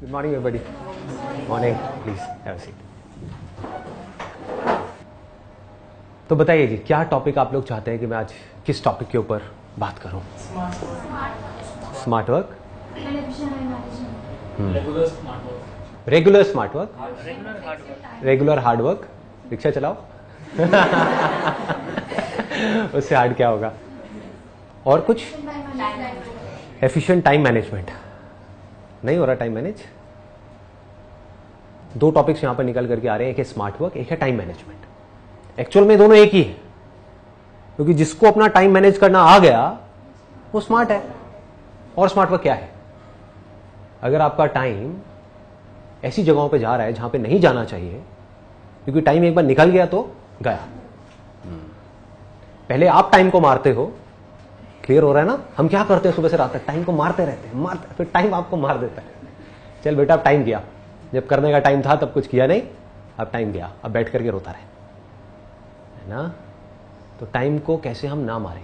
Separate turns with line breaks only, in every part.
Good morning everybody. Morning. Please have a seat. तो बताइए जी, क्या टॉपिक आप लोग चाहते हैं कि मैं आज किस टॉपिक के ऊपर बात करूं? Smart work. Regular smart work. Regular hard work. Rickshaw चलाओ. उससे हार्ड क्या होगा? और कुछ? Efficient time management. नहीं हो रहा टाइम मैनेज. दो टॉपिक्स यहां पर निकल करके आ रहे हैं, एक है स्मार्ट वर्क, एक है टाइम मैनेजमेंट. एक्चुअल में दोनों एक ही है, क्योंकि जिसको अपना टाइम मैनेज करना आ गया वो स्मार्ट है. और स्मार्ट वर्क क्या है? अगर आपका टाइम ऐसी जगहों पे जा रहा है जहां पे नहीं जाना चाहिए, क्योंकि टाइम एक बार निकल गया तो गया. पहले आप टाइम को मारते हो. क्लियर हो रहा है ना? हम क्या करते हैं सुबह से रात तक? टाइम को मारते रहते हैं, मारते, फिर टाइम आपको मार देता है. चल बेटा, अब टाइम गया. जब करने का टाइम था तब कुछ किया नहीं, अब टाइम गया, अब बैठ करके रोता रहे, है ना? तो टाइम को कैसे हम ना मारें?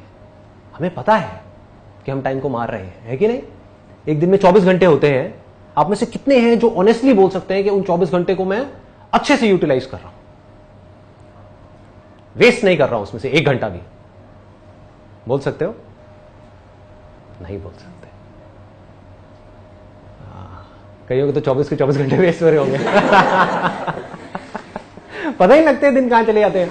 हमें पता है कि हम टाइम को मार रहे हैं, है कि नहीं? एक दिन में 24 घंटे होते हैं. आप में से कितने हैं जो ऑनेस्टली बोल सकते हैं कि उन 24 घंटे को मैं अच्छे से यूटिलाइज कर रहा हूं, वेस्ट नहीं कर रहा हूं उसमें से एक घंटा भी? बोल सकते हो? नहीं बोल सकते. कईयों को तो 24 के 24 घंटे वेस्ट हो रहे होंगे. पता ही लगते हैं दिन कहां चले जाते हैं.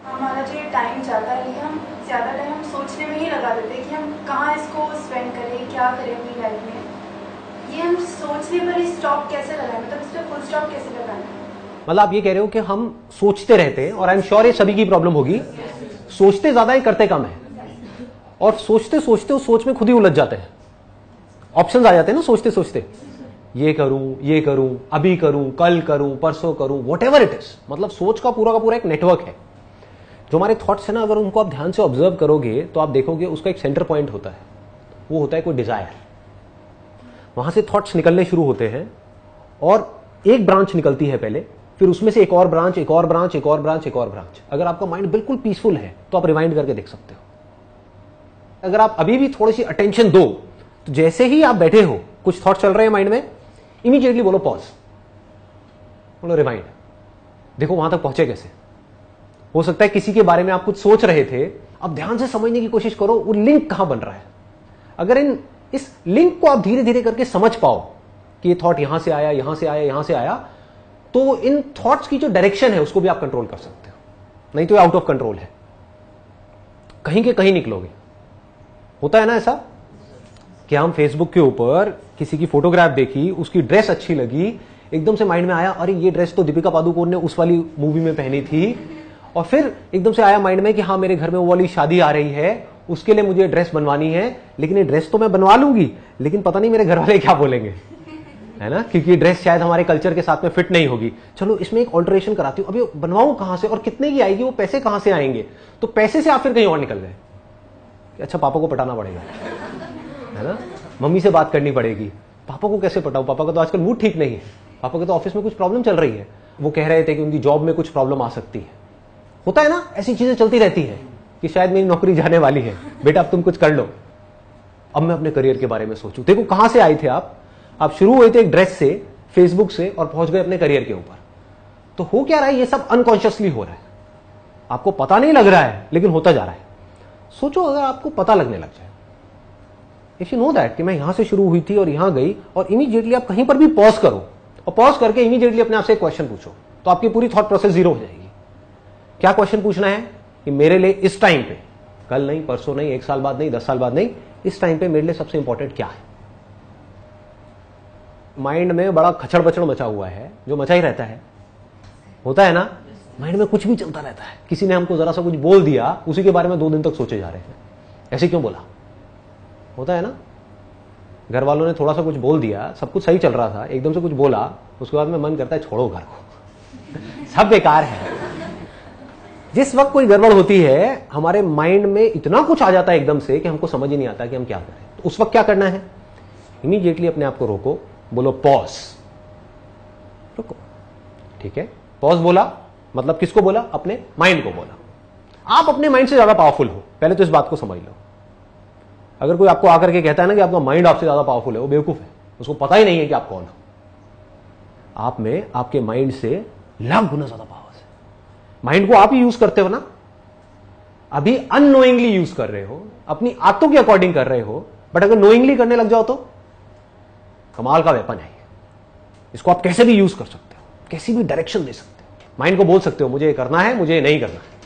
हमारा जो ये टाइम जाता है, हम ज्यादा टाइम हम सोचने में ही लगा देते हैं कि हम कहाँ इसको स्पेंड करें, क्या करें अपनी लाइफ में. ये हम सोचने पर ही स्टॉप कैसे लगाएं, मतलब इस पे फुल स्टॉप कैसे लगाएं?
मतलब आप ये कह रहे हो कि हम सोचते रहते हैं, और आई एम श्योर ये सभी की प्रॉब्लम होगी. सोचते ज्यादा है, करते कम है. और सोचते सोचते उस सोच में खुद ही उलझ जाते हैं. ऑप्शंस आ जाते हैं ना सोचते सोचते. ये करूं, अभी करूं, कल करूं, परसों करूं, व्हाटएवर इट इज. मतलब सोच का पूरा एक नेटवर्क है. जो हमारे थॉट्स है ना, अगर उनको आप ध्यान से ऑब्जर्व करोगे तो आप देखोगे उसका एक सेंटर पॉइंट होता है. वो होता है कोई डिजायर. वहां से थॉट्स निकलने शुरू होते हैं और एक ब्रांच निकलती है पहले, फिर उसमें से एक और ब्रांच, एक और ब्रांच, एक और ब्रांच, एक और ब्रांच. अगर आपका माइंड बिल्कुल पीसफुल है तो आप रिवाइंड करके देख सकते हो. अगर आप अभी भी थोड़ी सी अटेंशन दो तो जैसे ही आप बैठे हो, कुछ थॉट चल रहे हैं माइंड में, इमीडिएटली बोलो पॉज, बोलो रिवाइंड. देखो वहां तक पहुंचे कैसे. हो सकता है किसी के बारे में आप कुछ सोच रहे थे, अब ध्यान से समझने की कोशिश करो वो लिंक कहां बन रहा है. अगर इस लिंक को आप धीरे धीरे करके समझ पाओ कि ये थॉट यहां से आया, यहां से आया, यहां से आया, तो इन थॉट्स की जो डायरेक्शन है उसको भी आप कंट्रोल कर सकते हो. नहीं तो आउट ऑफ कंट्रोल है, कहीं के कहीं निकलोगे. होता है ना ऐसा कि हम फेसबुक के ऊपर किसी की फोटोग्राफ देखी, उसकी ड्रेस अच्छी लगी, एकदम से माइंड में आया अरे ये ड्रेस तो दीपिका पादुकोण ने उस वाली मूवी में पहनी थी. और फिर एकदम से आया माइंड में कि हाँ मेरे घर में वो वाली शादी आ रही है, उसके लिए मुझे ड्रेस बनवानी है. लेकिन ये ड्रेस तो मैं बनवा लूंगी, लेकिन पता नहीं मेरे घर वाले क्या बोलेंगे, है ना? क्योंकि ये ड्रेस शायद हमारे कल्चर के साथ में फिट नहीं होगी. चलो इसमें एक ऑल्टरेशन कराती हूँ. अभी बनवाऊं कहां से और कितने की आएगी, वो पैसे कहां से आएंगे? तो पैसे से आप फिर कहीं और निकल गए. अच्छा पापा को पटाना पड़ेगा, है ना? मम्मी से बात करनी पड़ेगी. पापा को कैसे पटाऊं? पापा का तो आजकल मूड ठीक नहीं है. पापा के तो ऑफिस में कुछ प्रॉब्लम चल रही है. वो कह रहे थे कि उनकी जॉब में कुछ प्रॉब्लम आ सकती है. होता है ना, ऐसी चीजें चलती रहती है कि शायद मेरी नौकरी जाने वाली है, बेटा अब तुम कुछ कर लो. अब मैं अपने करियर के बारे में सोचूं. देखो कहां से आए थे आप शुरू हुए थे एक ड्रेस से, फेसबुक से, और पहुंच गए अपने करियर के ऊपर. तो हो क्या रहा है? ये सब अनकॉन्शियसली हो रहा है. आपको पता नहीं लग रहा है लेकिन होता जा रहा है. सोचो अगर आपको पता लगने लग जाए, इफ यू नो दैट कि मैं यहां से शुरू हुई थी और यहां गई, और इमीडिएटली आप कहीं पर भी पॉज करो और पॉज करके इमीडिएटली अपने आप से एक क्वेश्चन पूछो, तो आपकी पूरी थॉट प्रोसेस जीरो हो जाएगी. क्या क्वेश्चन पूछना है कि मेरे लिए इस टाइम पे, कल नहीं, परसों नहीं, 1 साल बाद नहीं, 10 साल बाद नहीं, इस टाइम पे मेरे लिए सबसे इंपॉर्टेंट क्या है? माइंड में बड़ा खचड़ बचड़ मचा हुआ है, जो मचा ही रहता है. होता है ना, माइंड में कुछ भी चलता रहता है. किसी ने हमको जरा सा कुछ बोल दिया, उसी के बारे में 2 दिन तक सोचे जा रहे हैं, ऐसे क्यों बोला. होता है ना, घर वालों ने थोड़ा सा कुछ बोल दिया, सब कुछ सही चल रहा था, एकदम से कुछ बोला, उसके बाद में मन करता है छोड़ो घर को, सब बेकार है. जिस वक्त कोई गड़बड़ होती है, हमारे माइंड में इतना कुछ आ जाता है एकदम से कि हमको समझ ही नहीं आता कि हम क्या करें. तो उस वक्त क्या करना है? इमीडिएटली अपने आप को रोको, बोलो पॉज, रुको. ठीक है, पॉज बोला मतलब किसको बोला? अपने माइंड को बोला. आप अपने माइंड से ज्यादा पावरफुल हो, पहले तो इस बात को समझ लो. अगर कोई आपको आकर के कहता है ना कि आपका माइंड आपसे ज्यादा पावरफुल है, वो बेवकूफ है. उसको पता ही नहीं है कि आप कौन हो। आप में आपके माइंड से लाख गुना ज्यादा पावर है। माइंड को आप ही यूज करते हो ना, अभी अननोइंगली यूज कर रहे हो, अपनी आदतों के अकॉर्डिंग कर रहे हो, बट अगर नोइंगली करने लग जाओ तो कमाल का वेपन है। इसको आप कैसे भी यूज कर सकते हो, कैसी भी डायरेक्शन दे सकते हो। माइंड को बोल सकते हो मुझे ये करना है, मुझे ये नहीं करना है,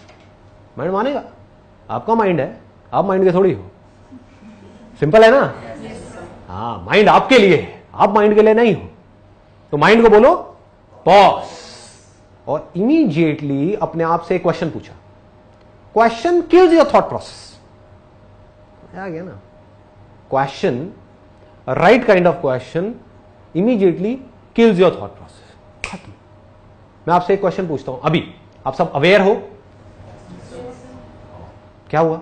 माइंड मानेगा। आपका माइंड है, आप माइंड के थोड़ी हो। सिंपल है ना? हाँ, माइंड आपके लिए है, आप माइंड के लिए नहीं हो। तो माइंड को बोलो पॉज, और इमीडिएटली अपने आप से क्वेश्चन पूछा। Question kills your thought process. आ गया ना? Question, right kind of question immediately kills your thought process. खत्म। मैं आपसे एक क्वेश्चन पूछता हूं, अभी आप सब अवेयर हो? क्या हुआ?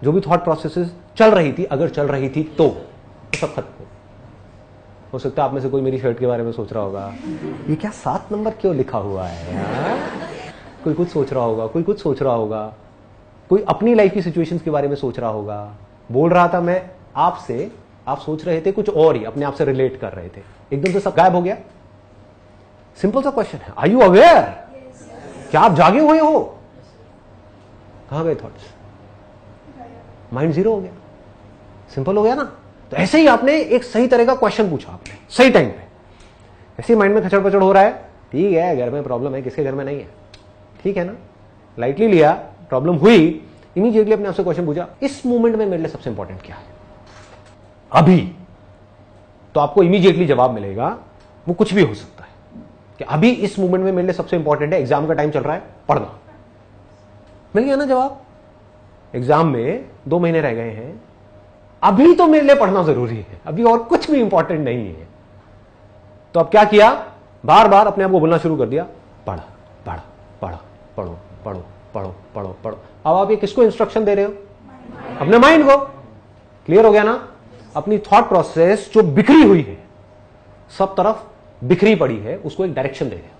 जो भी थॉट प्रोसेसेस चल रही थी, अगर चल रही थी तो सब खत्म हो सकता है। आप में से कोई मेरी शर्ट के बारे में सोच रहा होगा, ये क्या 7 नंबर क्यों लिखा हुआ है यार? कोई कुछ सोच रहा होगा, कोई कुछ सोच रहा होगा, कोई अपनी लाइफ की सिचुएशंस के बारे में सोच रहा होगा। बोल रहा था मैं आपसे, आप सोच रहे थे कुछ और ही, अपने आप से रिलेट कर रहे थे, एकदम से सब गायब हो गया। सिंपल सा क्वेश्चन है, आर यू अवेयर? क्या आप जागे हुए हो? कहां गए थॉट्स? माइंड जीरो हो गया। सिंपल हो गया ना? तो ऐसे ही आपने एक सही तरह का क्वेश्चन पूछा, आपने सही टाइम पे। ऐसे ही माइंड में खचड़ पचड़ हो रहा है, ठीक है घर में प्रॉब्लम है, किसके घर में नहीं है, ठीक है ना, लाइटली लिया, प्रॉब्लम हुई, इमीडिएटली अपने आपसे क्वेश्चन पूछा, इस मोमेंट में मेरे लिए सबसे इंपॉर्टेंट क्या है अभी? तो आपको इमीडिएटली जवाब मिलेगा, वो कुछ भी हो सकता है कि अभी इस मोमेंट में मेरे लिए सबसे इंपॉर्टेंट है, एग्जाम का टाइम चल रहा है, पढ़ना। मिल गया ना जवाब? एग्जाम में 2 महीने रह गए हैं, अभी तो मेरे लिए पढ़ना जरूरी है, अभी और कुछ भी इंपॉर्टेंट नहीं है। तो अब क्या किया? बार बार अपने आप को बोलना शुरू कर दिया, पढ़ पढ़ पढ़ पढ़ो पढ़ो पढ़ो पढ़ो पढ़ो। अब आप ये किसको इंस्ट्रक्शन दे रहे हो? अपने माइंड को। क्लियर हो गया ना? अपनी थॉट प्रोसेस जो बिखरी हुई है, सब तरफ बिखरी पड़ी है, उसको एक डायरेक्शन दे रहे हो।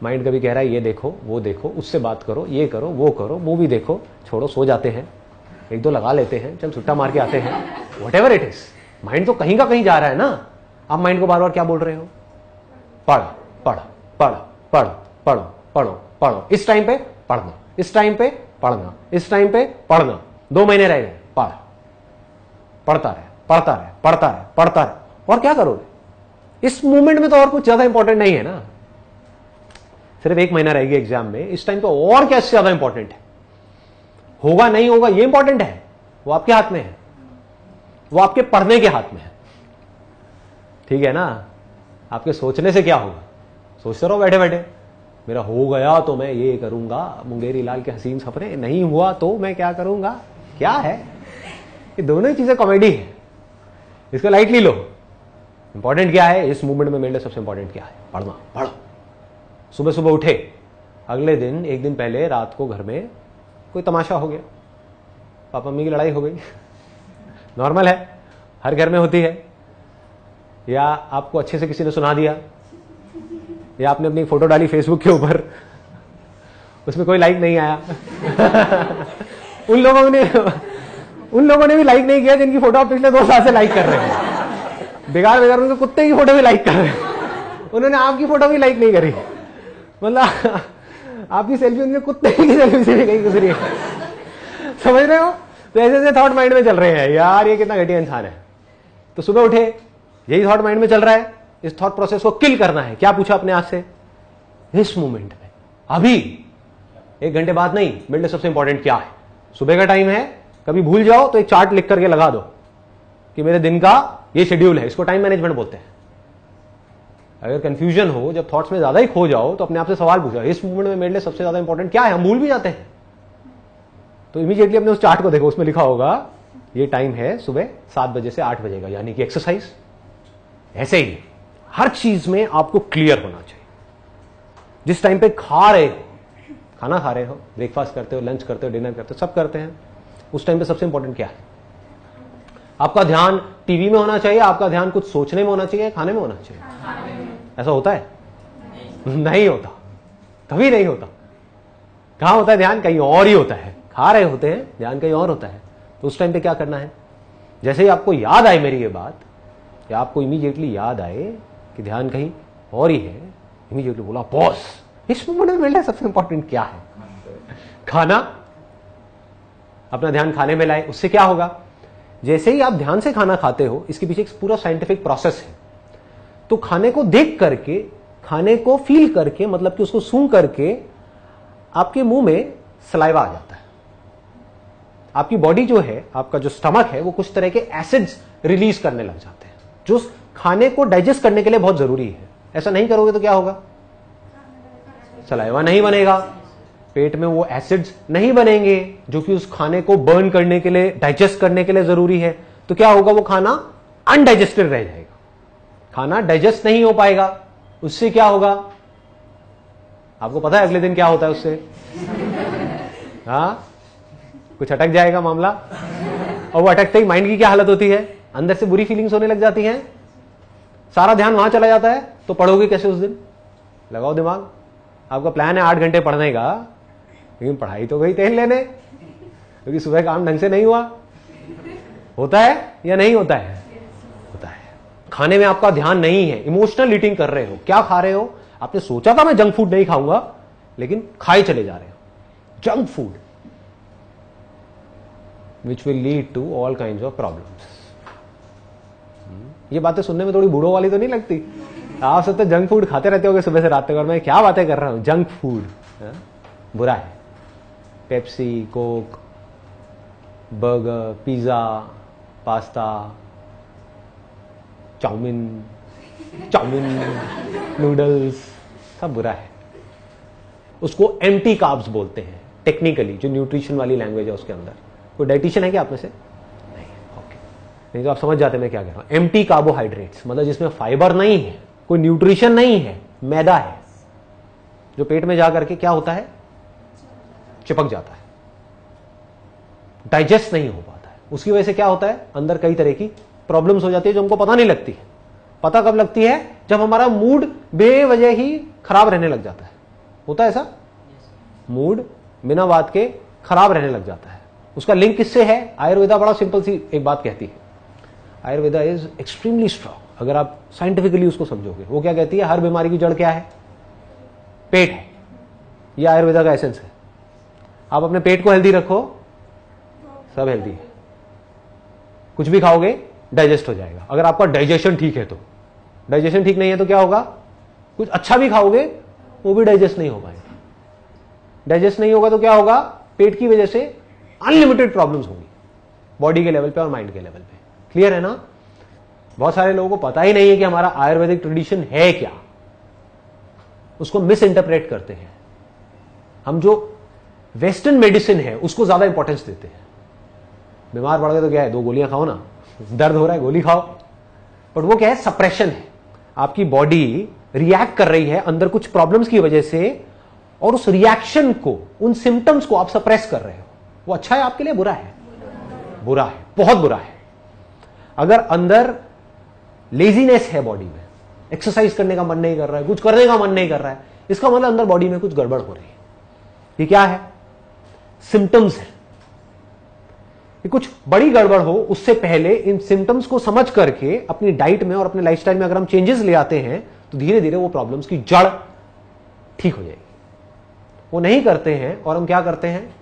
माइंड कभी कह रहा है ये देखो, वो देखो, उससे बात करो, ये करो, वो भी देखो, छोड़ो, सो जाते हैं, 1-2 लगा लेते हैं, चल छुट्टा मार के आते हैं, व्हाटएवर इट इज। माइंड तो कहीं का कहीं जा रहा है ना। आप माइंड को बार बार क्या बोल रहे हो? पढ़ पढ़ पढ़ पढ़ पढ़ो पढ़ो पढ़ो, इस टाइम पे पढ़ना, इस टाइम पे पढ़ना, इस टाइम पे पढ़ना। 2 महीने रह गए, पढ़, पढ़ता रहे पढ़ता रहे पढ़ता रहे पढ़ता रहे। और क्या करोगे इस मूवमेंट में? तो और कुछ ज्यादा इंपॉर्टेंट नहीं है ना। सिर्फ 1 महीना रहेगी एग्जाम में, इस टाइम तो और क्या ज्यादा इंपॉर्टेंट है? होगा नहीं होगा ये इंपॉर्टेंट है, वो आपके हाथ में है, वो आपके पढ़ने के हाथ में है, ठीक है ना? आपके सोचने से क्या होगा? सोचते रहो बैठे बैठे, मेरा हो गया तो मैं ये करूंगा, मुंगेरी लाल के हसीन सपने, नहीं हुआ तो मैं क्या करूंगा। क्या है ये? दोनों ही चीजें कॉमेडी है, इसको लाइटली लो। इंपॉर्टेंट क्या है इस मूवमेंट में? मेरे लिए सबसे इंपॉर्टेंट क्या है? पढ़ना। पढ़ो। सुबह सुबह उठे, अगले दिन 1 दिन पहले रात को घर में कोई तमाशा हो गया, पापा मम्मी की लड़ाई हो गई, नॉर्मल है, हर घर में होती है। या आपको अच्छे से किसी ने सुना दिया, या आपने अपनी फोटो डाली फेसबुक के ऊपर, उसमें कोई लाइक नहीं आया उन लोगों ने भी लाइक नहीं किया जिनकी फोटो आप पिछले 2 साल से लाइक कर रहे हैं। बेकार बेकार उनके कुत्ते की फोटो भी लाइक कर रहे हैं, उन्होंने आपकी फोटो भी लाइक नहीं करी, मतलब आपकी सेल्फी उनके कुत्ते की सेल्फी से भी कहीं गुजरी है। समझ रहे हो? तो ऐसे ऐसे थॉट माइंड में चल रहे हैं, यार ये कितना घटिया इंसान है। तो सुबह उठे, यही थॉट माइंड में चल रहा है, इस थॉट प्रोसेस को किल करना है। क्या पूछा अपने आप से? इस मोमेंट में, अभी 1 घंटे बाद नहीं, मेरे लिए सबसे इंपॉर्टेंट क्या है? सुबह का टाइम है, कभी भूल जाओ तो एक चार्ट लिख करके लगा दो कि मेरे दिन का ये शेड्यूल है। इसको टाइम मैनेजमेंट बोलते हैं। अगर कंफ्यूजन हो, जब थॉट्स में ज्यादा ही खो जाओ, तो अपने आप से सवाल पूछो, इस मोमेंट में मेरे लिए सबसे ज्यादा इंपॉर्टेंट क्या है? हम भूल भी जाते हैं, तो इमीडिएटली अपने उस चार्ट को देखो, उसमें लिखा होगा ये टाइम है सुबह 7 बजे से 8 बजे का, यानी कि एक्सरसाइज। ऐसे ही हर चीज में आपको क्लियर होना चाहिए। जिस टाइम पे खा रहे हो, खाना खा रहे हो, ब्रेकफास्ट करते हो, लंच करते हो, डिनर करते हो, सब करते हैं, उस टाइम पे सबसे इंपॉर्टेंट क्या है? आपका ध्यान टीवी में होना चाहिए, आपका ध्यान कुछ सोचने में होना चाहिए, खाने में होना चाहिए? ऐसा होता है? नहीं होता, कभी नहीं होता। कहां होता है ध्यान? कहीं और ही होता है। खा रहे होते हैं, ध्यान कहीं और होता है। तो उस टाइम पे क्या करना है? जैसे ही आपको याद आए मेरी ये बात, या आपको इमीडिएटली याद आए कि ध्यान कहीं और ही है, इमीडिएटली बोला बॉस इस मोमेंट में मिलना सबसे इंपॉर्टेंट क्या है? खाना। अपना ध्यान खाने में लाए, उससे क्या होगा? जैसे ही आप ध्यान से खाना खाते हो, इसके पीछे एक पूरा साइंटिफिक प्रोसेस है। तो खाने को देख करके, खाने को फील करके, मतलब कि उसको सूंघ करके आपके मुंह में सलाइवा आ जाता है। आपकी बॉडी जो है, आपका जो स्टमक है, वो कुछ तरह के एसिड्स रिलीज करने लग जाते हैं जो खाने को डाइजेस्ट करने के लिए बहुत जरूरी है। ऐसा नहीं करोगे तो क्या होगा? सलाइवा नहीं बनेगा, पेट में वो एसिड्स नहीं बनेंगे जो कि उस खाने को बर्न करने के लिए, डाइजेस्ट करने के लिए जरूरी है। तो क्या होगा? वो खाना अनडाइजेस्टेड रह जाएगा, खाना डाइजेस्ट नहीं हो पाएगा। उससे क्या होगा? आपको पता है अगले दिन क्या होता है उससे? हाँ, कुछ अटक जाएगा मामला, और वो अटकते ही माइंड की क्या हालत होती है? अंदर से बुरी फीलिंग्स होने लग जाती हैं, सारा ध्यान वहां चला जाता है। तो पढ़ोगे कैसे उस दिन? लगाओ दिमाग। आपका प्लान है 8 घंटे पढ़ने का, लेकिन पढ़ाई तो गई तेल लेने, क्योंकि सुबह काम ढंग से नहीं हुआ। होता है या नहीं होता है? होता है। खाने में आपका ध्यान नहीं है, इमोशनल ईटिंग कर रहे हो। क्या खा रहे हो? आपने सोचा था मैं जंक फूड नहीं खाऊंगा, लेकिन खाए चले जा रहे हो junk food, which will lead to all kind of problems. ये बातें सुनने में थोड़ी बूढ़ों वाली तो नहीं लगती? आप सब तो जंक फूड खाते रहते होगे सुबह से रात तक, और मैं क्या बातें कर रहा हूं? जंक फूड बुरा है। Pepsi, Coke, burger, pizza, pasta, chowmein, noodles, सब बुरा है। उसको एम्प्टी कार्ब्स बोलते हैं टेक्निकली, जो न्यूट्रिशन वाली लैंग्वेज है उसके अंदर। कोई डाइटिशियन है क्या आप में से? नहीं, ओके। नहीं तो आप समझ जाते मैं क्या कह रहा हूं। एम्प्टी कार्बोहाइड्रेट्स मतलब जिसमें फाइबर नहीं है, कोई न्यूट्रिशन नहीं है, मैदा है, जो पेट में जाकर के क्या होता है? चिपक जाता है, डाइजेस्ट नहीं हो पाता है। उसकी वजह से क्या होता है? अंदर कई तरह की प्रॉब्लम्स हो जाती है जो हमको पता नहीं लगती है। पता कब लगती है? जब हमारा मूड बेवजह ही खराब रहने लग जाता है। होता है ऐसा? मूड बिना बात के खराब रहने लग जाता है। उसका लिंक किससे है? आयुर्वेदा बड़ा सिंपल सी एक बात कहती है। Ayurveda is extremely strong. अगर आप साइंटिफिकली उसको समझोगे, वो क्या कहती है? हर बीमारी की जड़ क्या है? पेट है। ये आयुर्वेदा का एसेंस है। आप अपने पेट को हेल्दी रखो, सब हेल्दी है। कुछ भी खाओगे डाइजेस्ट हो जाएगा, अगर आपका डाइजेशन ठीक है तो। डाइजेशन ठीक नहीं है तो क्या होगा? कुछ अच्छा भी खाओगे वो भी डाइजेस्ट नहीं हो पाएगा। डाइजेस्ट नहीं होगा तो क्या होगा? पेट की वजह से अनलिमिटेड प्रॉब्लम्स होंगी, बॉडी के लेवल पे और माइंड के लेवल पे। क्लियर है ना? बहुत सारे लोगों को पता ही नहीं है कि हमारा आयुर्वेदिक ट्रेडिशन है क्या, उसको मिस इंटरप्रेट करते हैं। हम जो वेस्टर्न मेडिसिन है उसको ज्यादा इंपॉर्टेंस देते हैं। बीमार पड़ गए तो क्या है? 2 गोलियां खाओ ना, दर्द हो रहा है गोली खाओ। बट वो क्या है? सप्रेशन है। आपकी बॉडी रिएक्ट कर रही है अंदर कुछ प्रॉब्लम्स की वजह से, और उस रिएक्शन को, उन सिम्टम्स को आप सप्रेस कर रहे हो। वो अच्छा है आपके लिए? बुरा है? बुरा है, बहुत बुरा है। अगर अंदर लेजीनेस है बॉडी में, एक्सरसाइज करने का मन नहीं कर रहा है, कुछ करने का मन नहीं कर रहा है, इसका मतलब अंदर बॉडी में कुछ गड़बड़ हो रही है। ये क्या है? सिम्टम्स है। ये कुछ बड़ी गड़बड़ हो उससे पहले इन सिम्टम्स को समझ करके अपनी डाइट में और अपने लाइफस्टाइल में अगर हम चेंजेस ले आते हैं तो धीरे धीरे वो प्रॉब्लम्स की जड़ ठीक हो जाएगी। वो नहीं करते हैं, और हम क्या करते हैं?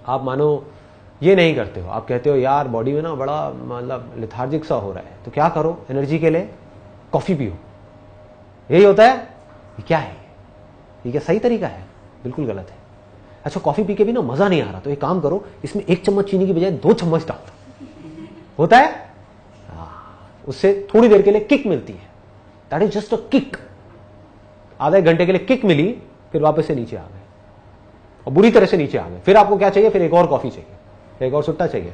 आप मानो ये नहीं करते हो, आप कहते हो यार बॉडी में ना बड़ा मतलब लेथार्जिक सा हो रहा है, तो क्या करो एनर्जी के लिए? कॉफी पियो। यही होता है? ये क्या है? ये क्या सही तरीका है? बिल्कुल गलत है। अच्छा, कॉफी पी के भी ना मजा नहीं आ रहा, तो एक काम करो, इसमें 1 चम्मच चीनी की बजाय 2 चम्मच डाल दो। होता है? उससे थोड़ी देर के लिए किक मिलती है। That is just a kick. आधा 1 घंटे के लिए किक मिली, फिर वापस से नीचे आ गए, और बुरी तरह से नीचे आ गए। फिर आपको क्या चाहिए? फिर एक और कॉफी चाहिए, एक और सुट्टा चाहिए।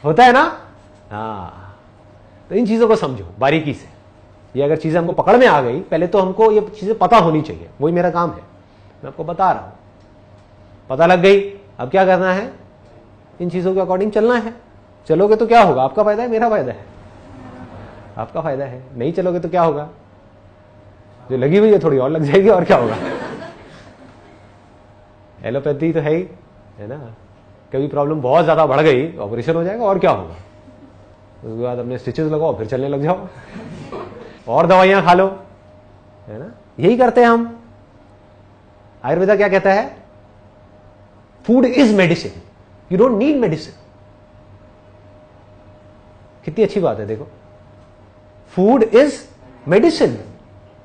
होता है ना? हाँ, तो इन चीजों को समझो बारीकी से। ये अगर चीजें हमको पकड़ में आ गई, पहले तो हमको ये चीजें पता होनी चाहिए, वही मेरा काम है, मैं आपको बता रहा हूं। पता लग गई, अब क्या करना है? इन चीजों के अकॉर्डिंग चलना है। चलोगे तो क्या होगा? आपका फायदा है, मेरा फायदा है, आपका फायदा है। नहीं चलोगे तो क्या होगा? जो लगी हुई है थोड़ी और लग जाएगी, और क्या होगा? एलोपैथी तो है ही, है ना? कभी प्रॉब्लम बहुत ज्यादा बढ़ गई, ऑपरेशन हो जाएगा और क्या होगा, उसके बाद अपने स्टिचेस लगाओ, फिर चलने लग जाओ और दवाइयां खा लो, है ना। यही करते हैं हम। आयुर्वेदा क्या कहता है? Food is medicine, you don't need medicine. कितनी अच्छी बात है, देखो, फूड इज मेडिसिन।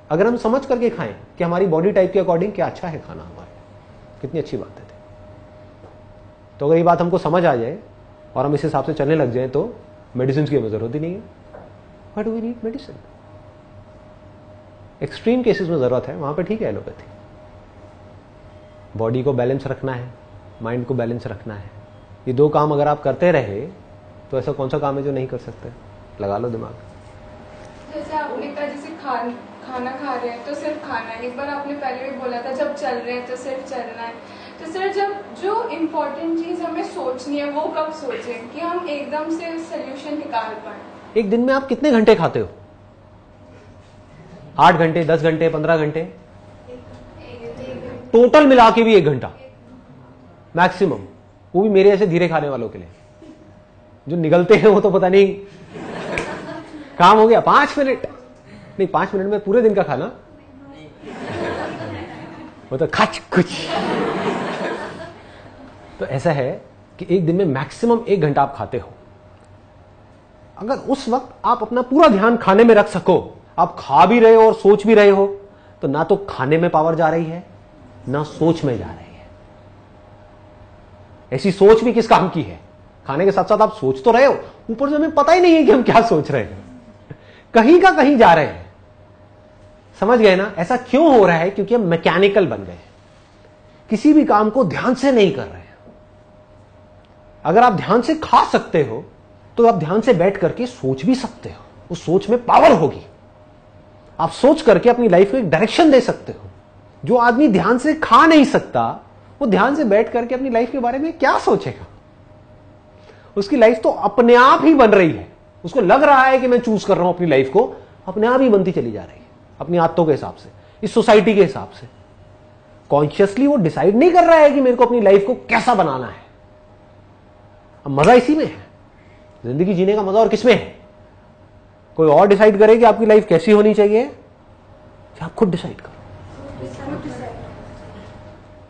अगर हम समझ करके खाएं कि हमारी बॉडी टाइप के अकॉर्डिंग क्या अच्छा है खाना हमारे, कितनी अच्छी बात है। तो अगर ये बात हमको समझ आ जाए और हम इस हिसाब से चलने लग जाए तो मेडिसिन की हमें जरूरत ही नहीं है। Why do we need medicine? Extreme cases में जरूरत है, वहां पे ठीक है एलोपैथी। बॉडी को बैलेंस रखना है, माइंड को बैलेंस रखना है, ये दो काम अगर आप करते रहे तो ऐसा कौन सा काम है जो नहीं कर सकते? लगा लो दिमाग।
जैसे आपने कहा, जैसे खाना खा रहे हैं तो सिर्फ खाना है। एक बार आपने पहले भी बोला था जब चल रहे हैं तो सिर्फ चलना है। तो सर, जब जो इम्पोर्टेंट चीज हमें सोचनी है वो कब सोचें कि हम एकदम से सोल्यूशन निकाल पाए? एक
दिन में आप कितने घंटे खाते हो? 8 घंटे, 10 घंटे, 15 घंटे? टोटल मिला के भी 1 घंटा मैक्सिमम, वो भी मेरे ऐसे धीरे खाने वालों के लिए। जो निगलते हैं वो तो पता नहीं, काम हो गया 5 मिनट, नहीं 5 मिनट में पूरे दिन का खाना, वो तो खच कुछ। तो ऐसा है कि एक दिन में मैक्सिमम 1 घंटा आप खाते हो। अगर उस वक्त आप अपना पूरा ध्यान खाने में रख सको, आप खा भी रहे हो और सोच भी रहे हो, तो ना तो खाने में पावर जा रही है ना सोच में जा रही है। ऐसी सोच भी किस काम की है? खाने के साथ साथ आप सोच तो रहे हो, ऊपर से हमें पता ही नहीं है कि हम क्या सोच रहे हैं, कहीं का कहीं जा रहे हैं। समझ गए ना? ऐसा क्यों हो रहा है? क्योंकि हम मैकेनिकल बन गए, किसी भी काम को ध्यान से नहीं कर रहे हैं। अगर आप ध्यान से खा सकते हो तो आप ध्यान से बैठ करके सोच भी सकते हो, उस सोच में पावर होगी। आप सोच करके अपनी लाइफ को एक डायरेक्शन दे सकते हो। जो आदमी ध्यान से खा नहीं सकता, वो ध्यान से बैठ करके अपनी लाइफ के बारे में क्या सोचेगा? उसकी लाइफ तो अपने आप ही बन रही है। उसको लग रहा है कि मैं चूज कर रहा हूं अपनी लाइफ को, अपने आप ही बनती चली जा रही है, अपनी आदतों के हिसाब से, इस सोसाइटी के हिसाब से। कॉन्शियसली वो डिसाइड नहीं कर रहा है कि मेरे को अपनी लाइफ को कैसा बनाना है। अब मजा इसी में है, जिंदगी जीने का मजा और किसमें है? कोई और डिसाइड करे कि आपकी लाइफ कैसी होनी चाहिए, कि आप खुद डिसाइड करो।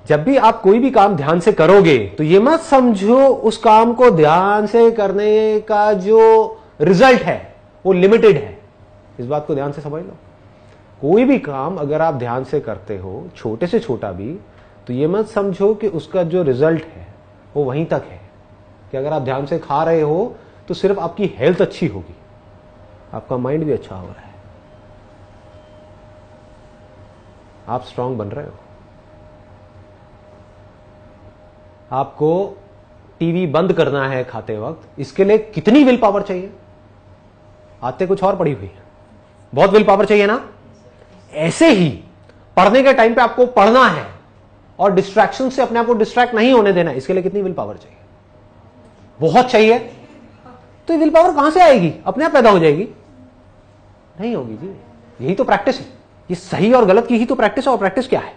जब भी आप कोई भी काम ध्यान से करोगे तो ये मत समझो उस काम को ध्यान से करने का जो रिजल्ट है वो लिमिटेड है। इस बात को ध्यान से समझ लो। कोई भी काम अगर आप ध्यान से करते हो, छोटे से छोटा भी, तो ये मत समझो कि उसका जो रिजल्ट है वो वहीं तक है। कि अगर आप ध्यान से खा रहे हो तो सिर्फ आपकी हेल्थ अच्छी होगी, आपका माइंड भी अच्छा हो रहा है, आप स्ट्रांग बन रहे हो। आपको टीवी बंद करना है खाते वक्त, इसके लिए कितनी विल पावर चाहिए? आते कुछ और पड़ी हुई है, बहुत विल पावर चाहिए ना। ऐसे ही पढ़ने के टाइम पे आपको पढ़ना है और डिस्ट्रैक्शन से अपने आप को डिस्ट्रैक्ट नहीं होने देना है, इसके लिए कितनी विल पावर चाहिए? बहुत चाहिए। तो ये विल पावर कहां से आएगी? अपने आप पैदा हो जाएगी? नहीं होगी जी। यही तो प्रैक्टिस है, ये सही और गलत की ही तो प्रैक्टिस है। और प्रैक्टिस क्या है?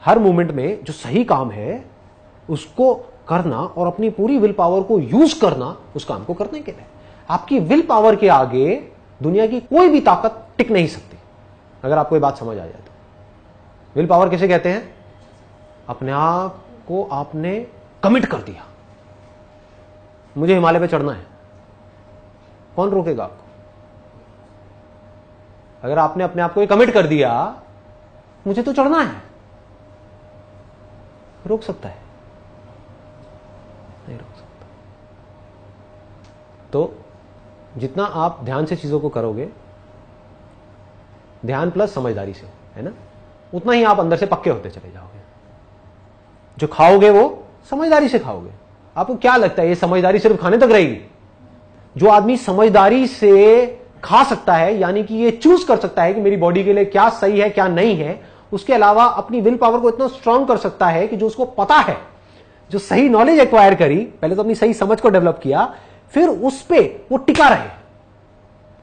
हर मोमेंट में जो सही काम है उसको करना और अपनी पूरी विल पावर को यूज करना उस काम को करने के लिए। आपकी विल पावर के आगे दुनिया की कोई भी ताकत टिक नहीं सकती। अगर आपको ये बात समझ आ जाए तो विल पावर किसे कहते हैं? अपने आप को आपने कमिट कर दिया, मुझे हिमालय पे चढ़ना है, कौन रोकेगा आपको? अगर आपने अपने आप को कमिट कर दिया मुझे तो चढ़ना है, रोक सकता है? नहीं रोक सकता। तो जितना आप ध्यान से चीजों को करोगे, ध्यान प्लस समझदारी से, है ना, उतना ही आप अंदर से पक्के होते चले जाओगे। जो खाओगे वो समझदारी से खाओगे। आपको क्या लगता है ये समझदारी सिर्फ खाने तक रहेगी? जो आदमी समझदारी से खा सकता है, यानी कि ये चूज कर सकता है कि मेरी बॉडी के लिए क्या सही है क्या नहीं है, उसके अलावा अपनी विल पावर को इतना स्ट्रांग कर सकता है कि जो उसको पता है, जो सही नॉलेज एक्वायर करी, पहले तो अपनी सही समझ को डेवलप किया, फिर उस पे वो टिका रहे,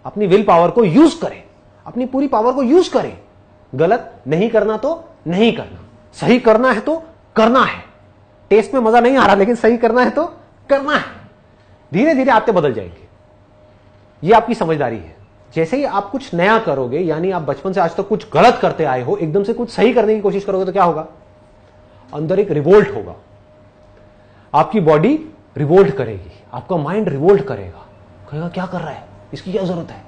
अपनी विल पावर को यूज करे, अपनी पूरी पावर को यूज करे। गलत नहीं करना तो नहीं करना, सही करना है तो करना है। टेस्ट में मजा नहीं आ रहा, लेकिन सही करना है तो करना है। धीरे धीरे आदतें बदल जाएंगी। ये आपकी समझदारी है। जैसे ही आप कुछ नया करोगे, यानी आप बचपन से आज तक कुछ गलत करते आए हो, एकदम से कुछ सही करने की कोशिश करोगे तो क्या होगा? अंदर एक रिवोल्ट होगा, आपकी बॉडी रिवोल्ट करेगी, आपका माइंड रिवोल्ट करेगा, कहेगा क्या कर रहा है, इसकी क्या जरूरत है।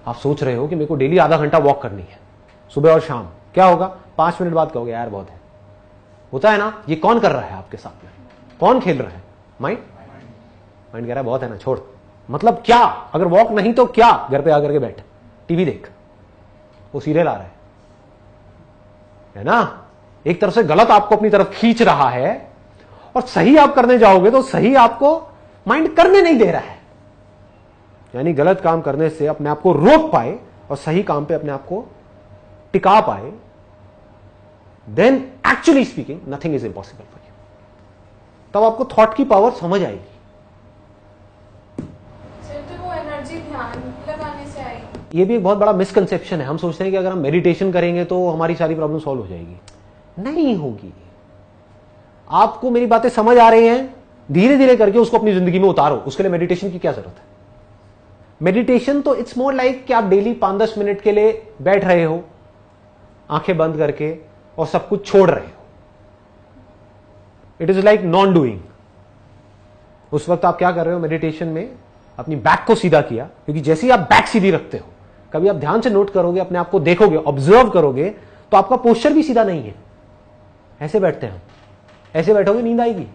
आप सोच रहे हो कि मेरे को डेली आधा घंटा वॉक करनी है सुबह और शाम, क्या होगा? 5 मिनट बाद कहोगे यार बहुत है। होता है ना? ये कौन कर रहा है आपके साथ में? कौन खेल रहा है? माइंड। माइंड कह रहा है बहुत है ना, छोड़। मतलब क्या? अगर वॉक नहीं तो क्या? घर पे आकर के बैठ, टीवी देख, वो सीरियल आ रहा है ना? एक तरफ से गलत आपको अपनी तरफ खींच रहा है, और सही आप करने जाओगे तो सही आपको माइंड करने नहीं दे रहा है। यानी गलत काम करने से अपने आप को रोक पाए और सही काम पे अपने आप को टिका पाए, then actually speaking nothing is impossible for you. तब आपको थॉट की पावर समझ आएगी।
तो वो एनर्जी ध्यान लगाने से आएगी।
ये भी एक बहुत बड़ा मिसकंसेप्शन है। हम सोचते हैं कि अगर हम मेडिटेशन करेंगे तो हमारी सारी प्रॉब्लम सॉल्व हो जाएगी। नहीं होगी। आपको मेरी बातें समझ आ रही हैं? धीरे धीरे करके उसको अपनी जिंदगी में उतारो। उसके लिए मेडिटेशन की क्या जरूरत है? मेडिटेशन तो इट्स मोर लाइक कि आप डेली 5-10 मिनट के लिए बैठ रहे हो आंखें बंद करके और सब कुछ छोड़ रहे हो। It is like non doing. उस वक्त आप क्या कर रहे हो? मेडिटेशन में अपनी बैक को सीधा किया, क्योंकि जैसे ही आप बैक सीधी रखते हो, कभी आप ध्यान से नोट करोगे, अपने आप को देखोगे, ऑब्जर्व करोगे, तो आपका पोस्चर भी सीधा नहीं है। ऐसे बैठते हैं हम, ऐसे बैठोगे नींद आएगी,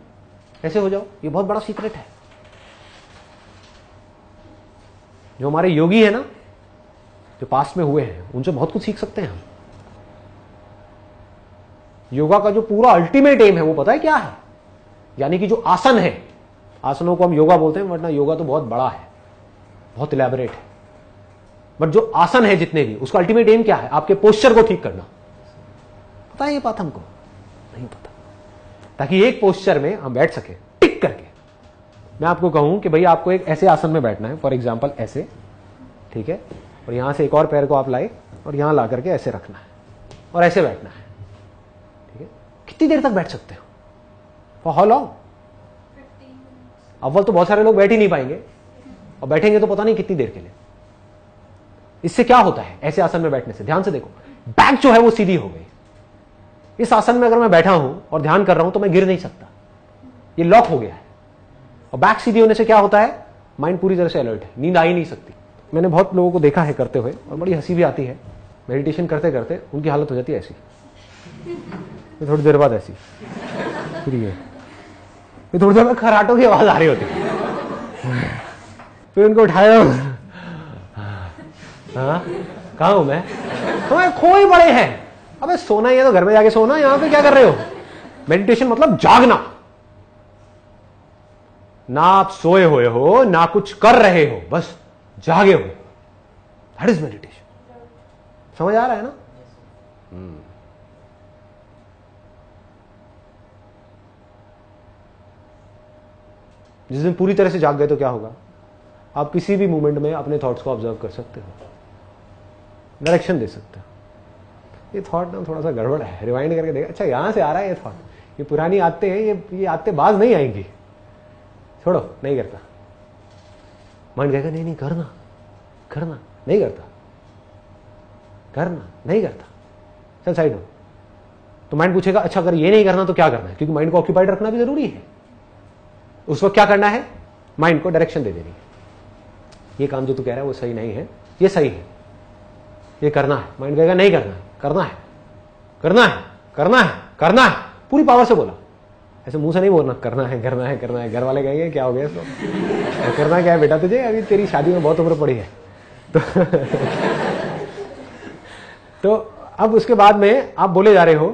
ऐसे हो जाओ। ये बहुत बड़ा सीक्रेट है जो हमारे योगी है ना, जो पास्ट में हुए हैं, उनसे बहुत कुछ सीख सकते हैं हम। योगा का जो पूरा अल्टीमेट एम है वो पता है क्या है? यानी कि जो आसन है, आसनों को हम योगा बोलते हैं, वरना योगा तो बहुत बड़ा है, बहुत इलेबोरेट है, बट जो आसन है जितने भी, उसका अल्टीमेट एम क्या है? आपके पोस्चर को ठीक करना। पता है ये बात? हमको नहीं पता। ताकि एक पोस्चर में हम बैठ सके टिक करके। मैं आपको कहूं कि भाई आपको एक ऐसे आसन में बैठना है, फॉर एग्जांपल ऐसे, ठीक है, और यहां से एक और पैर को आप लाए और यहां ला करके ऐसे रखना है और ऐसे बैठना है, ठीक है। कितनी देर तक बैठ सकते हो? For how long? अव्वल तो बहुत सारे लोग बैठ ही नहीं पाएंगे, और बैठेंगे तो पता नहीं कितनी देर के लिए। इससे क्या होता है ऐसे आसन में बैठने से? ध्यान से देखो, बैक जो है वो सीधी हो गई। इस आसन में अगर मैं बैठा हूं और ध्यान कर रहा हूं तो मैं गिर नहीं सकता, ये लॉक हो गया है। और बैक सीधी होने से क्या होता है? माइंड पूरी तरह से अलर्ट है, नींद आ ही नहीं सकती। मैंने बहुत लोगों को देखा है करते हुए, और बड़ी हंसी भी आती है। मेडिटेशन करते करते उनकी हालत हो जाती है ऐसी, थोड़ी देर बाद ऐसी, फिर ये थोड़ी देर में खराटों की आवाज आ रही होती, फिर उनको उठाया, हाँ कहां हूं मैं? तो खोए बड़े हैं। अबे सोना ही है तो घर में जाके सोना, यहां पे क्या कर रहे हो? मेडिटेशन मतलब जागना। ना आप सोए हुए हो, ना कुछ कर रहे हो, बस जागे हुए। That is meditation. समझ आ रहा है ना? जिस दिन पूरी तरह से जाग गए तो क्या होगा? आप किसी भी मोमेंट में अपने थॉट्स को ऑब्जर्व कर सकते हो, डायरेक्शन दे सकते हो। ये थॉट ना थोड़ा सा गड़बड़ है, रिवाइंड करके देखा, अच्छा यहां से आ रहा है ये थॉट, ये पुरानी आदतें हैं, ये आदतें बाज नहीं आएंगी, छोड़ो, नहीं करता। माइंड कहेगा नहीं नहीं करना, करना नहीं करता, करना नहीं करता, चल साइड हो। तो माइंड पूछेगा अच्छा अगर ये नहीं करना तो क्या करना है? क्योंकि माइंड को ऑक्यूपाइड रखना भी जरूरी है। उस वक्त क्या करना है? माइंड को डायरेक्शन दे देनी है। ये काम जो तू कह रहा है वो सही नहीं है, ये सही है, ये करना है। माइंड कहेगा नहीं करना है, करना है, करना है, करना है, करना है, पूरी पावर से बोला। ऐसे मुंह से नहीं बोलना करना है, करना है, करना है। घर वाले कहेंगे क्या हो गया इसको, करना क्या है बेटा तुझे, अभी तेरी शादी में बहुत उम्र पड़ी है। तो अब उसके बाद में आप बोले जा रहे हो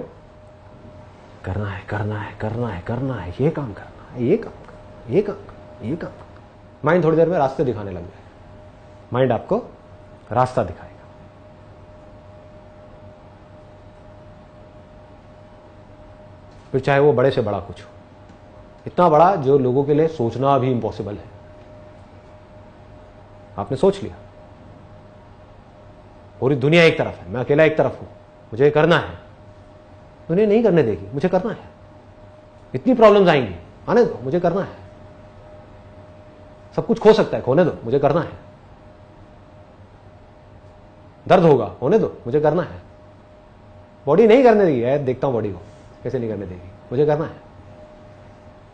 करना है, करना है, करना है, करना है, ये काम करना है, ये काम करना, ये काम करना, ये काम करना। माइंड थोड़ी देर में रास्ते दिखाने लग जाए। माइंड आपको रास्ता दिखाएगा। फिर चाहे वो बड़े से बड़ा कुछ हो, इतना बड़ा जो लोगों के लिए सोचना भी इम्पॉसिबल है। आपने सोच लिया पूरी दुनिया एक तरफ है, मैं अकेला एक तरफ हूं, मुझे करना है। दुनिया नहीं करने देगी, मुझे करना है। इतनी प्रॉब्लम्स आएंगी, आने दो, मुझे करना है। सब कुछ खो सकता है, खोने दो, मुझे करना है। दर्द होगा, होने दो, मुझे करना है। बॉडी नहीं करने देगी, है देखता हूं बॉडी को कैसे नहीं करने देगी, मुझे करना है।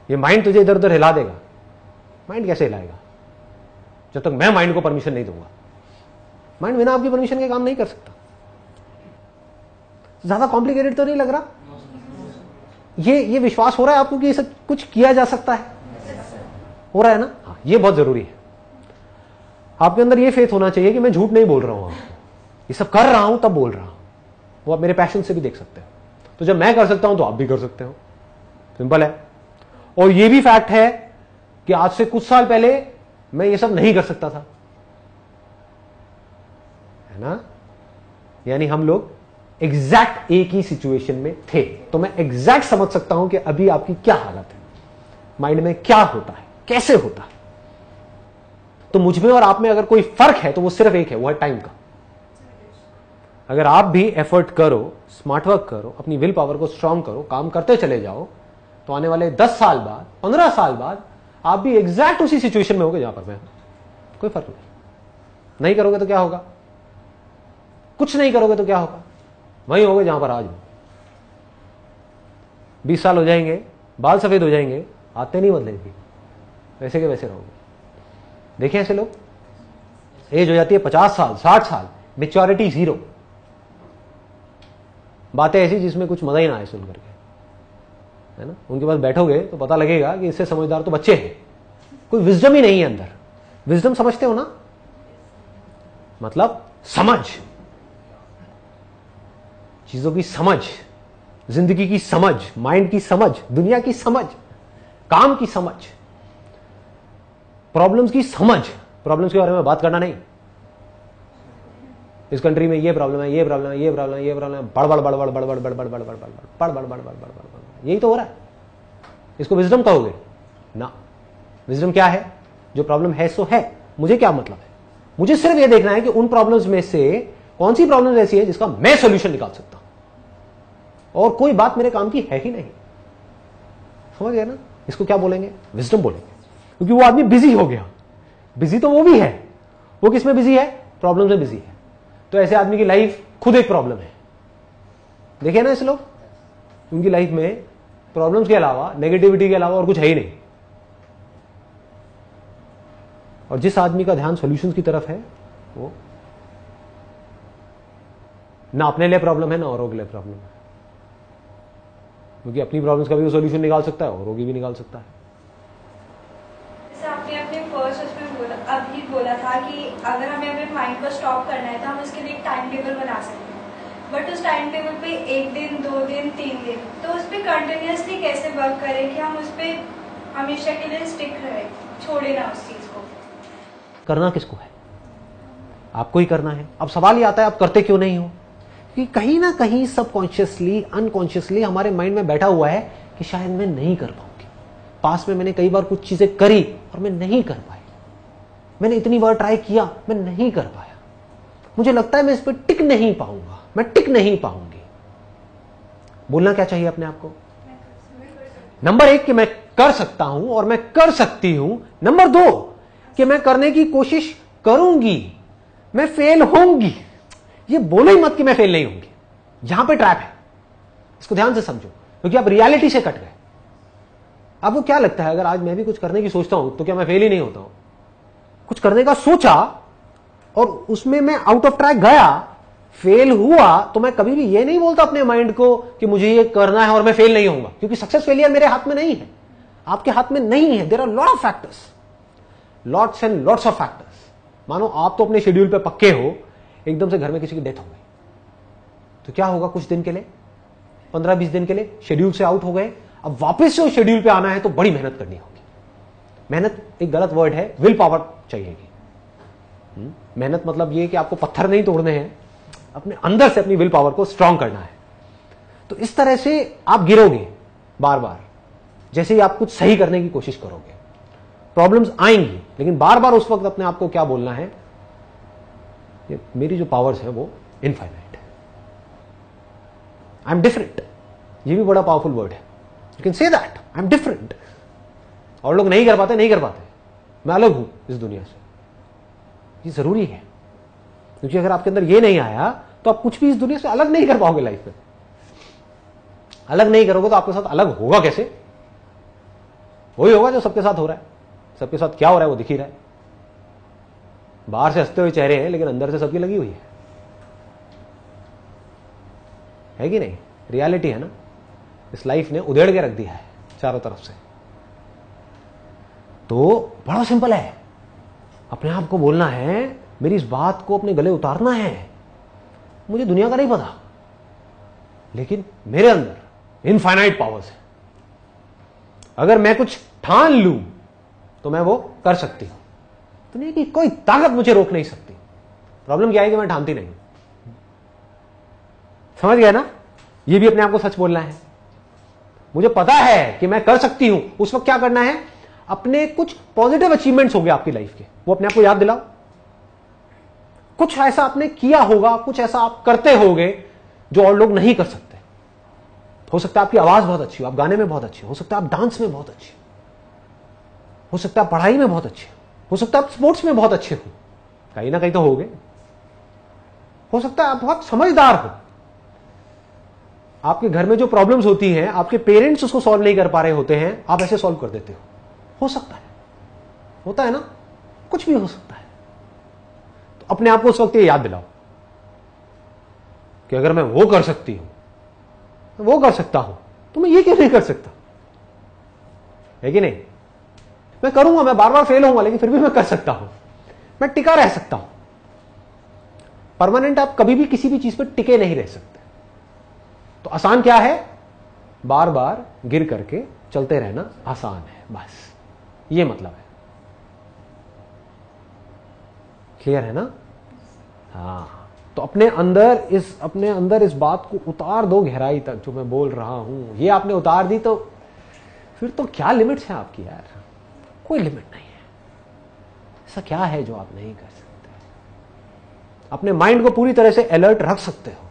ये माइंड तुझे इधर उधर हिला देगा, माइंड कैसे हिलाएगा जब तक मैं माइंड को परमिशन नहीं दूंगा। माइंड बिना आपकी परमिशन के काम नहीं कर सकता। ज्यादा कॉम्प्लिकेटेड तो नहीं लग रहा? ये विश्वास हो रहा है आपको कि ये सब कुछ किया जा सकता है? हो रहा है ना? हाँ, ये बहुत जरूरी है। आपके अंदर ये फेथ होना चाहिए कि मैं झूठ नहीं बोल रहा हूं आपको, ये सब कर रहा हूं तब बोल रहा हूं। वो आप मेरे पैशन से भी देख सकते हो। तो जब मैं कर सकता हूं तो आप भी कर सकते हो, सिंपल है। और ये भी फैक्ट है कि आज से कुछ साल पहले मैं ये सब नहीं कर सकता था, है ना? यानी हम लोग एग्जैक्ट एक ही सिचुएशन में थे। तो मैं एग्जैक्ट समझ सकता हूं कि अभी आपकी क्या हालत है, माइंड में क्या होता है, कैसे होता है। तो मुझ में और आप में अगर कोई फर्क है तो वो सिर्फ एक है, वो है टाइम का। अगर आप भी एफर्ट करो, स्मार्ट वर्क करो, अपनी विल पावर को स्ट्रांग करो, काम करते चले जाओ, तो आने वाले 10 साल बाद, 15 साल बाद आप भी एग्जैक्ट उसी सिचुएशन में होगे जहां पर मैं हूं। कोई फर्क नहीं करोगे तो क्या होगा? कुछ नहीं करोगे तो क्या होगा? वहीं होगे जहां पर आज हो। 20 साल हो जाएंगे, बाल सफेद हो जाएंगे, आते नहीं बदलेंगे, वैसे के वैसे रहोगे। देखिए ऐसे लोग, एज हो जाती है 50 साल, 60 साल, मेच्योरिटी 0, बातें ऐसी जिसमें कुछ मजा ही ना आए सुन करके, है ना? उनके पास बैठोगे तो पता लगेगा कि इससे समझदार तो बच्चे हैं, कोई विजडम ही नहीं है अंदर। विजडम समझते हो ना? मतलब समझ, चीजों की समझ, जिंदगी की समझ, माइंड की समझ, दुनिया की समझ, काम की समझ, प्रॉब्लम्स की समझ। प्रॉब्लम्स के बारे में बात करना नहीं, इस कंट्री में ये प्रॉब्लम है, ये प्रॉब्लम है, ये प्रॉब्लम है, ये प्रॉब्लम है, बड़बड़ बड़बड़ बड़बड़ बड़बड़ बड़बड़ बड़बड़ बड़बड़ बड़बड़ बड़बड़, यही तो हो रहा है। इसको विजडम कहोगे ना? विजडम क्या है? जो प्रॉब्लम है सो है, मुझे क्या मतलब है? मुझे सिर्फ ये देखना है कि उन प्रॉब्लम्स में से कौन सी प्रॉब्लम ऐसी है जिसका मैं सॉल्यूशन निकाल सकता हूं, और कोई बात मेरे काम की है ही नहीं। समझ गए ना? इसको क्या बोलेंगे? विजडम बोलेंगे। क्योंकि वो आदमी बिजी हो गया। बिजी तो वो भी है, वो किस में बिजी है? प्रॉब्लम में बिजी है। तो ऐसे आदमी की लाइफ खुद एक प्रॉब्लम है। देखिए ना ऐसे लोग, उनकी लाइफ में प्रॉब्लम्स के अलावा, नेगेटिविटी के अलावा और कुछ है ही नहीं। और जिस आदमी का ध्यान सॉल्यूशंस की तरफ है, वो ना अपने लिए प्रॉब्लम है ना औरों के लिए प्रॉब्लम है। क्योंकि अपनी प्रॉब्लम्स का भी वो सॉल्यूशन निकाल सकता है, औरों की भी निकाल सकता है।
जैसे आपने अपने फर्स्ट उसमें बोला, अभी बोला था कि अगर हमें अपने माइंड को स्टॉप करना है तो हम उसके लिए एक टाइम टेबल बना सकते हैं। बट उस टाइम टेबल पे 1 दिन, 2 दिन, 3 दिन, तो उस पर कंटिन्यूसली कैसे वर्क करें कि हम उस पर हमेशा के लिए स्टिक रहे, छोड़े ना उस चीज को।
करना किसको है? आपको ही करना है। अब सवाल ये आता है, आप करते क्यों नहीं हो? कि कहीं ना कहीं सबकॉन्शियसली, अनकॉन्शियसली हमारे माइंड में बैठा हुआ है कि शायद मैं नहीं कर पाऊंगी। पास में मैंने कई बार कुछ चीजें करी और मैं नहीं कर पाई। मैंने इतनी बार ट्राई किया, मैं नहीं कर पाया। मुझे लगता है मैं इस पर टिक नहीं पाऊंगा, मैं टिक नहीं पाऊंगी। बोलना क्या चाहिए अपने आप को? नंबर 1 कि मैं कर सकता हूं और मैं कर सकती हूं। नंबर 2 कि मैं करने की कोशिश करूंगी, मैं फेल होंगी। ये बोलो ही मत कि मैं फेल नहीं होंगी। यहां पे ट्रैप है, इसको ध्यान से समझो, क्योंकि आप रियलिटी से कट गए। आपको क्या लगता है, अगर आज मैं भी कुछ करने की सोचता हूं तो क्या मैं फेल ही नहीं होता हूं? कुछ करने का सोचा और उसमें मैं आउट ऑफ ट्रैक गया, फेल हुआ, तो मैं कभी भी ये नहीं बोलता अपने माइंड को कि मुझे ये करना है और मैं फेल नहीं होऊंगा, क्योंकि सक्सेस फेलियर मेरे हाथ में नहीं है, आपके हाथ में नहीं है। There are lot of factors, lots and lots of factors. मानो आप तो अपने शेड्यूल पे पक्के हो, एकदम से घर में किसी की डेथ हो गई, तो क्या होगा? कुछ दिन के लिए, 15-20 दिन के लिए शेड्यूल से आउट हो गए। अब वापस से उस शेड्यूल पे आना है तो बड़ी मेहनत करनी होगी। मेहनत एक गलत वर्ड है, विल पावर चाहिएगी। मेहनत मतलब ये कि आपको पत्थर नहीं तोड़ने हैं, अपने अंदर से अपनी विल पावर को स्ट्रांग करना है। तो इस तरह से आप गिरोगे बार बार, जैसे ही आप कुछ सही करने की कोशिश करोगे। प्रॉब्लम्स आएंगी, लेकिन बार बार उस वक्त अपने आप को क्या बोलना है? ये मेरी जो पावर्स है वो इनफाइनाइट है, आई एम डिफरेंट। ये भी बड़ा पावरफुल वर्ड है। You can say that, I am different. और लोग नहीं कर पाते, नहीं कर पाते, मैं अलग हूं इस दुनिया से। ये जरूरी है, क्योंकि अगर आपके अंदर ये नहीं आया तो आप कुछ भी इस दुनिया से अलग नहीं कर पाओगे लाइफ में। अलग नहीं करोगे तो आपके साथ अलग होगा कैसे? वही होगा जो सबके साथ हो रहा है। सबके साथ क्या हो रहा है वो दिख ही रहा है। बाहर से हंसते हुए चेहरे हैं, लेकिन अंदर से सबकी लगी हुई है कि नहीं? रियलिटी है ना। इस लाइफ ने उधेड़ के रख दिया है चारों तरफ से। तो बड़ा सिंपल है, अपने आप को बोलना है, मेरी इस बात को अपने गले उतारना है। मुझे दुनिया का नहीं पता, लेकिन मेरे अंदर इनफाइनाइट पावर्स है। अगर मैं कुछ ठान लूं तो मैं वो कर सकती हूं। दुनिया की कोई ताकत मुझे रोक नहीं सकती। प्रॉब्लम क्या है कि मैं ठानती नहीं। समझ गया ना? ये भी अपने आप को सच बोलना है। मुझे पता है कि मैं कर सकती हूं। उस वक्त क्या करना है? अपने कुछ पॉजिटिव अचीवमेंट्स हो गए आपकी लाइफ के, वो अपने आप को याद दिलाओ। कुछ ऐसा आपने किया होगा, कुछ ऐसा आप करते होगे जो और लोग नहीं कर सकते। हो सकता है आपकी आवाज बहुत अच्छी हो, आप गाने में बहुत अच्छे हो सकता है आप डांस में बहुत अच्छे हो सकता है आप पढ़ाई में बहुत अच्छे हो सकता है आप स्पोर्ट्स में बहुत अच्छे हो, कहीं ना कहीं तो होगे। हो सकता है आप बहुत समझदार हो। आपके घर में जो प्रॉब्लम्स होती हैं, आपके पेरेंट्स उसको सॉल्व नहीं कर पा रहे होते हैं, आप ऐसे सॉल्व कर देते हो सकता है, होता है ना, कुछ भी हो सकता है। तो अपने आप को उस वक्त ये याद दिलाओ कि अगर मैं वो कर सकती हूं, वो कर सकता हूं, तो मैं ये क्यों नहीं कर सकता? है कि नहीं? मैं करूंगा, मैं बार बार फेल होऊंगा, लेकिन फिर भी मैं कर सकता हूं, मैं टिका रह सकता हूं। परमानेंट आप कभी भी किसी भी चीज पर टिके नहीं रह सकते। तो आसान क्या है? बार बार गिर करके चलते रहना आसान है, बस ये मतलब है। क्लियर है ना? हाँ, तो अपने अंदर इस बात को उतार दो गहराई तक, जो मैं बोल रहा हूं। ये आपने उतार दी तो फिर तो क्या लिमिट्स हैं आपकी यार? कोई लिमिट नहीं है। ऐसा क्या है जो आप नहीं कर सकते? अपने माइंड को पूरी तरह से अलर्ट रख सकते हो,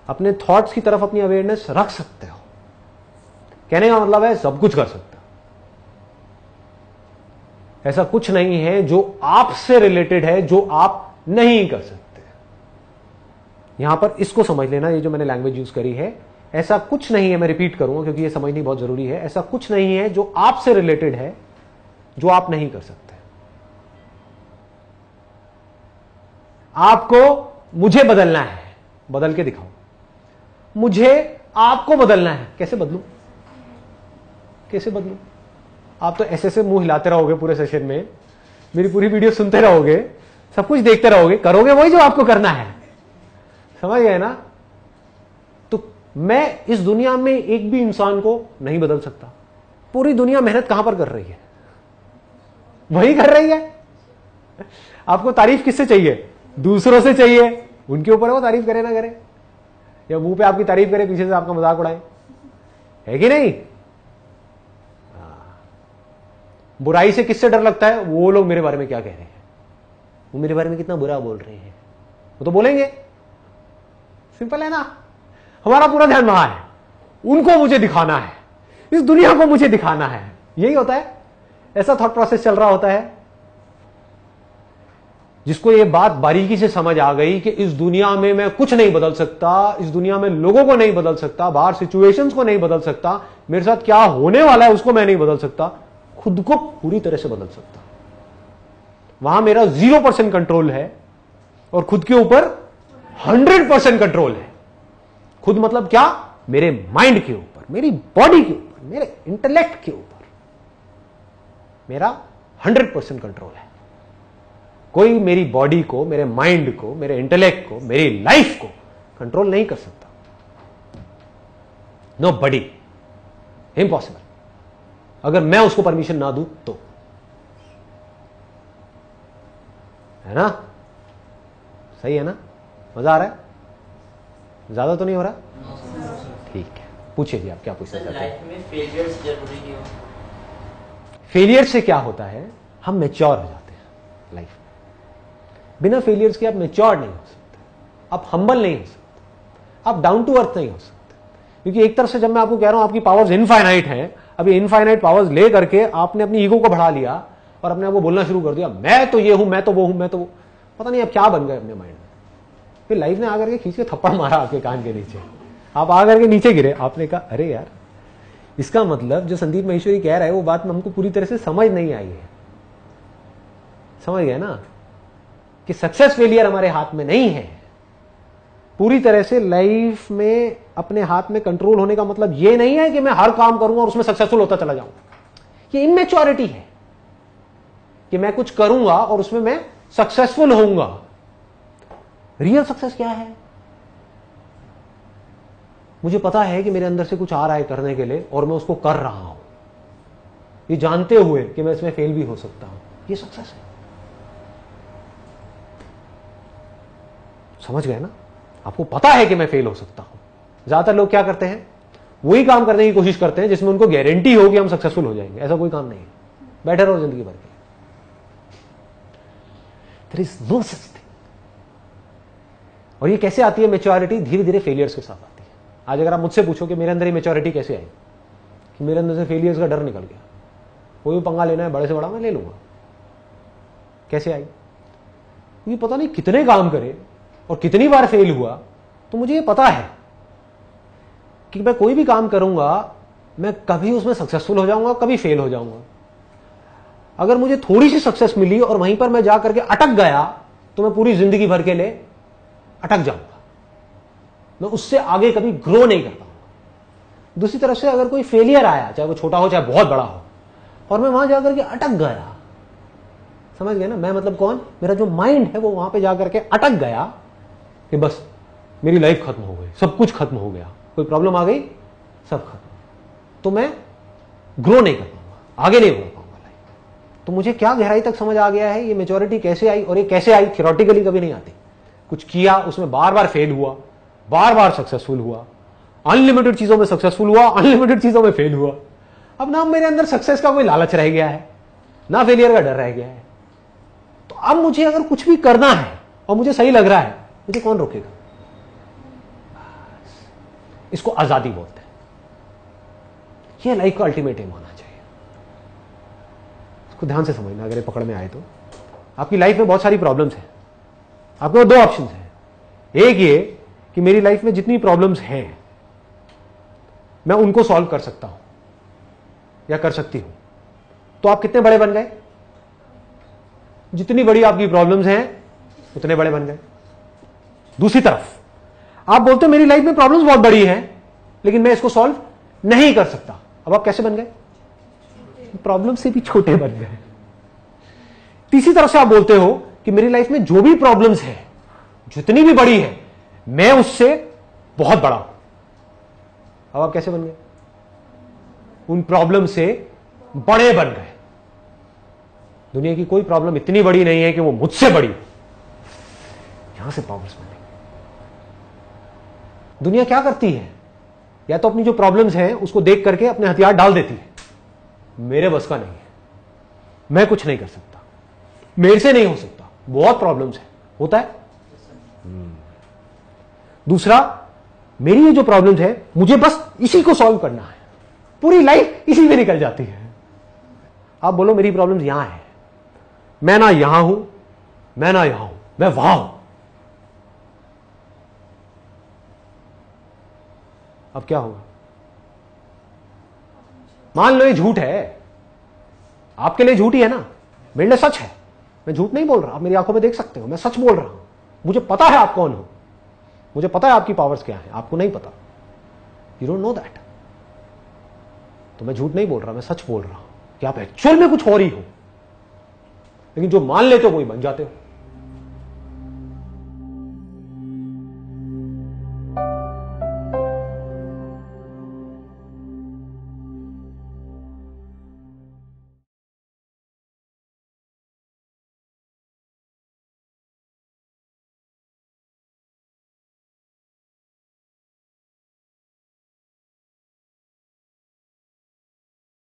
अपने थॉट्स की तरफ अपनी अवेयरनेस रख सकते हो। कहने का मतलब है सब कुछ कर सकते हो। ऐसा कुछ नहीं है जो आपसे रिलेटेड है जो आप नहीं कर सकते। यहां पर इसको समझ लेना, ये जो मैंने लैंग्वेज यूज करी है, ऐसा कुछ नहीं है। मैं रिपीट करूंगा क्योंकि ये समझनी बहुत जरूरी है। ऐसा कुछ नहीं है जो आपसे रिलेटेड है जो आप नहीं कर सकते। आपको मुझे बदलना है, बदल के दिखाओ। मुझे आपको बदलना है, कैसे बदलूं? कैसे बदलूं? आप तो ऐसे मुंह हिलाते रहोगे पूरे सेशन में, मेरी पूरी वीडियो सुनते रहोगे, सब कुछ देखते रहोगे, करोगे वही जो आपको करना है। समझ गए ना? तो मैं इस दुनिया में एक भी इंसान को नहीं बदल सकता। पूरी दुनिया मेहनत कहां पर कर रही है? वही कर रही है। आपको तारीफ किससे चाहिए? दूसरों से चाहिए। उनके ऊपर वो तारीफ करे ना करे, या मुंह पे आपकी तारीफ करे, पीछे से आपका मजाक उड़ाए, है कि नहीं? बुराई से किससे डर लगता है? वो लोग मेरे बारे में क्या कह रहे हैं, वो मेरे बारे में कितना बुरा बोल रहे हैं, वो तो बोलेंगे। सिंपल है ना? हमारा पूरा ध्यान वहां है, उनको मुझे दिखाना है, इस दुनिया को मुझे दिखाना है। यही होता है, ऐसा थॉट प्रोसेस चल रहा होता है। जिसको ये बात बारीकी से समझ आ गई कि इस दुनिया में मैं कुछ नहीं बदल सकता, इस दुनिया में लोगों को नहीं बदल सकता, बाहर सिचुएशंस को नहीं बदल सकता, मेरे साथ क्या होने वाला है उसको मैं नहीं बदल सकता, खुद को पूरी तरह से बदल सकता। वहां मेरा 0% कंट्रोल है और खुद के ऊपर 100% कंट्रोल है। खुद मतलब क्या? मेरे माइंड के ऊपर, मेरी बॉडी के ऊपर, मेरे इंटेलेक्ट के ऊपर मेरा 100% कंट्रोल है। कोई मेरी बॉडी को, मेरे माइंड को, मेरे इंटेलेक्ट को, मेरी लाइफ को कंट्रोल नहीं कर सकता। नो बडी, इम्पॉसिबल। अगर मैं उसको परमिशन ना दूं तो, है ना? सही है ना? मजा आ रहा है? ज्यादा तो नहीं हो रहा? ठीक है, पूछिए जी, आप क्या पूछना चाहते हैं?
लाइफ में फेलियर्स जरूरी क्यों?
फेलियर से क्या होता है? हम मैच्योर हो जाते हैं लाइफ में। बिना फेलियर्स के आप मैच्योर नहीं हो सकते, आप हम्बल नहीं हो सकते, आप डाउन टू अर्थ नहीं हो सकते। क्योंकि एक तरफ से जब मैं आपको कह रहा हूं आपकी पावर्स इनफाइनाइट हैं, अभी इनफाइनाइट पावर्स ले करके आपने अपनी ईगो को बढ़ा लिया और अपने आप को बोलना शुरू कर दिया, मैं तो ये हूं, मैं तो वो हूं, मैं तो वो, पता नहीं अब क्या बन गए अपने माइंड में। फिर लाइफ ने आकर के खींच के थप्पड़ मारा आपके कान के नीचे, आप आकर के नीचे गिरे। आपने कहा अरे यार, इसका मतलब जो संदीप माहेश्वरी कह रहा है वो बात हमको पूरी तरह से समझ नहीं आई है। समझ गए ना कि सक्सेस फेलियर हमारे हाथ में नहीं है। पूरी तरह से लाइफ में अपने हाथ में कंट्रोल होने का मतलब ये नहीं है कि मैं हर काम करूंगा और उसमें सक्सेसफुल होता चला जाऊंगा। ये इमेच्योरिटी है कि मैं कुछ करूंगा और उसमें मैं सक्सेसफुल होऊंगा। रियल सक्सेस क्या है? मुझे पता है कि मेरे अंदर से कुछ आ रहा है करने के लिए और मैं उसको कर रहा हूं, ये जानते हुए कि मैं इसमें फेल भी हो सकता हूं। ये सक्सेस है। समझ गए ना? आपको पता है कि मैं फेल हो सकता हूं। ज्यादातर लोग क्या करते हैं, वही काम करने की कोशिश करते हैं जिसमें उनको गारंटी हो कि हम सक्सेसफुल हो जाएंगे। ऐसा कोई काम नहीं है, बैठे रहो जिंदगी भर के। There is no such thing. और ये कैसे आती है मैच्योरिटी? धीरे धीरे फेलियर्स के साथ आती है। आज अगर आप मुझसे पूछो कि मेरे अंदर ये मैच्योरिटी कैसे आई, कि मेरे अंदर से फेलियर्स का डर निकल गया, कोई भी पंगा लेना है बड़े से बड़ा मैं ले लूंगा, कैसे आई? क्योंकि पता नहीं कितने काम करे और कितनी बार फेल हुआ, तो मुझे ये पता है कि मैं कोई भी काम करूंगा मैं कभी उसमें सक्सेसफुल हो जाऊंगा, कभी फेल हो जाऊंगा। अगर मुझे थोड़ी सी सक्सेस मिली और वहीं पर मैं जाकर के अटक गया तो मैं पूरी जिंदगी भर के लिए अटक जाऊंगा, मैं उससे आगे कभी ग्रो नहीं कर पाऊंगा। दूसरी तरफ से अगर कोई फेलियर आया, चाहे वो छोटा हो चाहे बहुत बड़ा हो, और मैं वहां जाकर के अटक गया, समझ गए ना? मैं मतलब कौन? मेरा जो माइंड है वो वहां पे जाकर के अटक गया कि बस मेरी लाइफ खत्म हो गई, सब कुछ खत्म हो गया, कोई प्रॉब्लम आ गई, सब खत्म, तो मैं ग्रो नहीं कर पाऊंगा, आगे नहीं बढ़ पाऊंगा लाइफ। तो मुझे क्या गहराई तक समझ आ गया है ये मैच्योरिटी कैसे आई, और ये कैसे आई थियोरेटिकली कभी नहीं आती। कुछ किया, उसमें बार बार फेल हुआ, बार बार सक्सेसफुल हुआ, अनलिमिटेड चीजों में सक्सेसफुल हुआ, अनलिमिटेड चीजों में फेल हुआ। अब ना मेरे अंदर सक्सेस का कोई लालच रह गया है, ना फेलियर का डर रह गया है। तो अब मुझे अगर कुछ भी करना है और मुझे सही लग रहा है, मुझे कौन रोकेगा? इसको आजादी बोलते हैं। यह लाइफ का अल्टीमेट एम होना चाहिए। इसको ध्यान से समझना अगर ये पकड़ में आए तो। आपकी लाइफ में बहुत सारी प्रॉब्लम्स हैं, आपके दो ऑप्शन हैं। एक ये कि मेरी लाइफ में जितनी प्रॉब्लम्स हैं मैं उनको सॉल्व कर सकता हूं या कर सकती हूं। तो आप कितने बड़े बन गए? जितनी बड़ी आपकी प्रॉब्लम्स हैं उतने बड़े बन गए। दूसरी तरफ आप बोलते हो मेरी लाइफ में प्रॉब्लम्स बहुत बड़ी हैं लेकिन मैं इसको सॉल्व नहीं कर सकता। अब आप कैसे बन गए? प्रॉब्लम से भी छोटे बन गए। तीसरी तरफ से आप बोलते हो कि मेरी लाइफ में जो भी प्रॉब्लम्स है, जितनी भी बड़ी है, मैं उससे बहुत बड़ा हूं। अब आप कैसे बन गए? उन प्रॉब्लम से बड़े बन गए। दुनिया की कोई प्रॉब्लम इतनी बड़ी नहीं है कि वो मुझसे बड़ी हो। यहां से पावर्स बनेंगे। दुनिया क्या करती है? या तो अपनी जो प्रॉब्लम्स हैं उसको देख करके अपने हथियार डाल देती है, मेरे बस का नहीं है, मैं कुछ नहीं कर सकता, मेरे से नहीं हो सकता, बहुत प्रॉब्लम्स है, होता है। दूसरा, मेरी ये जो प्रॉब्लम्स है मुझे बस इसी को सॉल्व करना है, पूरी लाइफ इसी में निकल जाती है। आप बोलो मेरी प्रॉब्लम्स यहां है, मैं ना यहां हूं, मैं ना यहां हूं, मैं वहां हूं। अब क्या होगा? मान लो ये झूठ है, आपके लिए झूठ ही है ना, मेरे लिए सच है। मैं झूठ नहीं बोल रहा, आप मेरी आंखों में देख सकते हो, मैं सच बोल रहा हूं। मुझे पता है आप कौन हो, मुझे पता है आपकी पावर्स क्या है, आपको नहीं पता। You don't know that. तो मैं झूठ नहीं बोल रहा, मैं सच बोल रहा हूं कि आप एक्चुअल में कुछ और ही हो। लेकिन जो मान लेते हो वही बन जाते हो।